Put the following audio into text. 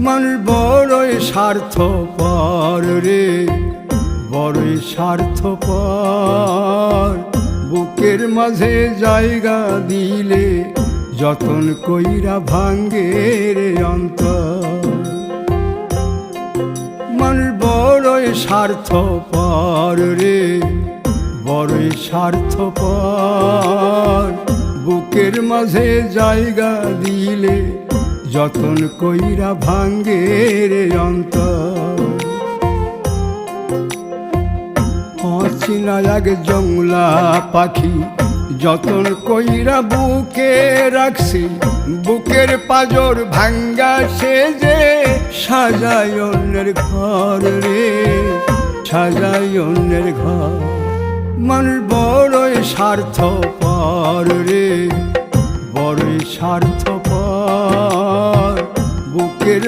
মানুষ বড়ই স্বার্থপর রে, বড়ই স্বার্থপর। বুকের মাঝে জায়গা দিলে যতন কইরা ভাঙ্গে রে অন্তর। মানুষ বড়ই স্বার্থপর রে, বড়ই স্বার্থপর। বুকের মাঝে জায়গা দিলে যতন কইরা ভাঙ্গে রে অন্তর। অচিনা এক জংলা পাখি যতন কইরা বুকে রাখছি, বুকের পাজর ভাঙ্গা সে যে সাজায় অন্যের ঘর রে, সাজায় অন্যের ঘর। মানুষ বড়ই স্বার্থপর রে, বড়ই স্বার্থপর। বুকের